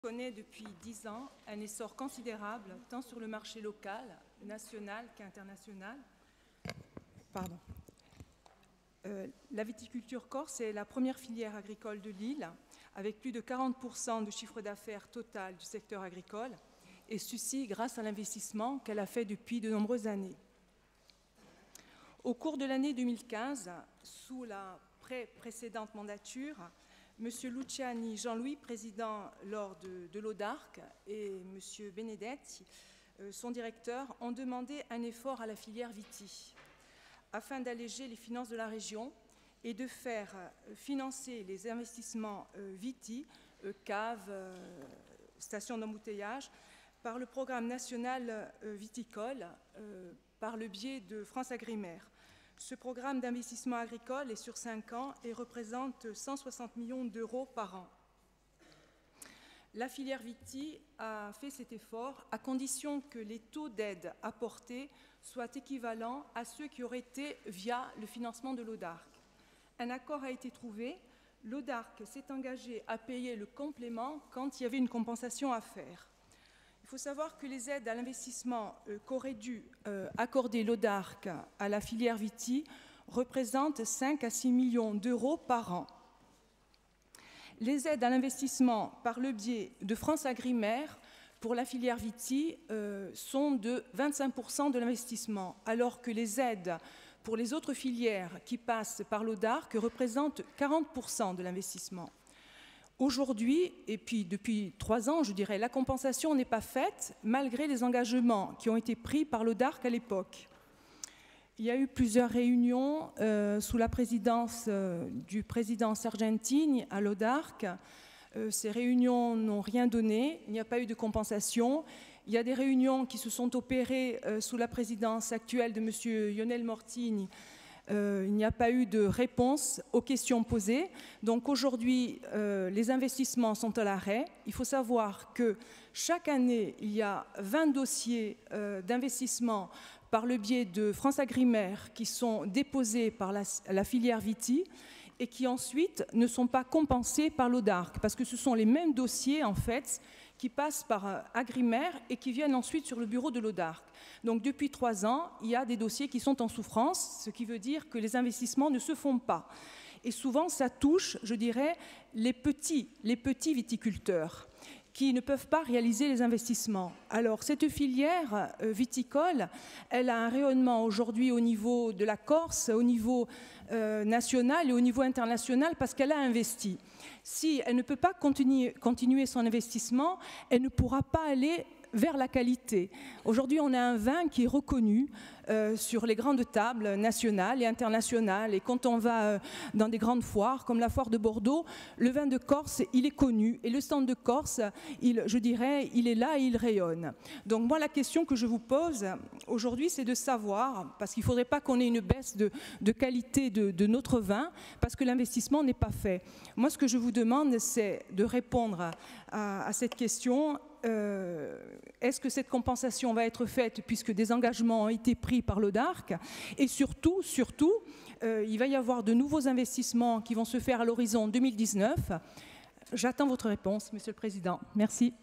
connaît depuis 10 ans un essor considérable, tant sur le marché local, national qu'international. La viticulture corse est la première filière agricole de l'île, avec plus de 40% de chiffre d'affaires total du secteur agricole, et ceci grâce à l'investissement qu'elle a fait depuis de nombreuses années. Au cours de l'année 2015, sous la précédente mandature, M. Luciani Jean-Louis, président lors de l'ODARC, et M. Benedetti, son directeur, ont demandé un effort à la filière Viti afin d'alléger les finances de la région et de faire financer les investissements Viti, caves, stations d'embouteillage, par le programme national viticole, par le biais de France Agrimaire. Ce programme d'investissement agricole est sur 5 ans et représente 160 millions d'euros par an. La filière Viti a fait cet effort à condition que les taux d'aide apportés soient équivalents à ceux qui auraient été via le financement de l'ODARC. Un accord a été trouvé. L'ODARC s'est engagé à payer le complément quand il y avait une compensation à faire. Il faut savoir que les aides à l'investissement qu'aurait dû accorder l'ODARC à la filière Viti représentent 5 à 6 millions d'euros par an. Les aides à l'investissement par le biais de France Agrimaire pour la filière Viti sont de 25% de l'investissement, alors que les aides pour les autres filières qui passent par l'ODARC représentent 40% de l'investissement. Aujourd'hui, et puis depuis 3 ans, je dirais, la compensation n'est pas faite malgré les engagements qui ont été pris par l'ODARC à l'époque. Il y a eu plusieurs réunions sous la présidence du président Sargentini à l'ODARC. Ces réunions n'ont rien donné, il n'y a pas eu de compensation. Il y a des réunions qui se sont opérées sous la présidence actuelle de M. Lionel Mortini. Il n'y a pas eu de réponse aux questions posées. Donc aujourd'hui, les investissements sont à l'arrêt. Il faut savoir que chaque année, il y a 20 dossiers d'investissement par le biais de France Agrimaire qui sont déposés par la filière Viti et qui ensuite ne sont pas compensés par l'ODARC, parce que ce sont les mêmes dossiers en fait qui passent par Agrimaire et qui viennent ensuite sur le bureau de l'ODARC. Donc depuis 3 ans, il y a des dossiers qui sont en souffrance, ce qui veut dire que les investissements ne se font pas. Et souvent, ça touche, je dirais, les petits viticulteurs qui ne peuvent pas réaliser les investissements. Alors, cette filière viticole, elle a un rayonnement aujourd'hui au niveau de la Corse, au niveau national et au niveau international parce qu'elle a investi. Si elle ne peut pas continuer son investissement, elle ne pourra pas aller vers la qualité. Aujourd'hui, on a un vin qui est reconnu sur les grandes tables nationales et internationales. Et quand on va dans des grandes foires, comme la foire de Bordeaux, le vin de Corse, il est connu. Et le stand de Corse, je dirais, il est là et il rayonne. Donc moi, la question que je vous pose aujourd'hui, c'est de savoir, parce qu'il ne faudrait pas qu'on ait une baisse de qualité de notre vin, parce que l'investissement n'est pas fait. Moi, ce que je vous demande, c'est de répondre à cette question. Est-ce que cette compensation va être faite puisque des engagements ont été pris par l'ODARC et surtout, il va y avoir de nouveaux investissements qui vont se faire à l'horizon 2019. J'attends votre réponse, Monsieur le Président. Merci.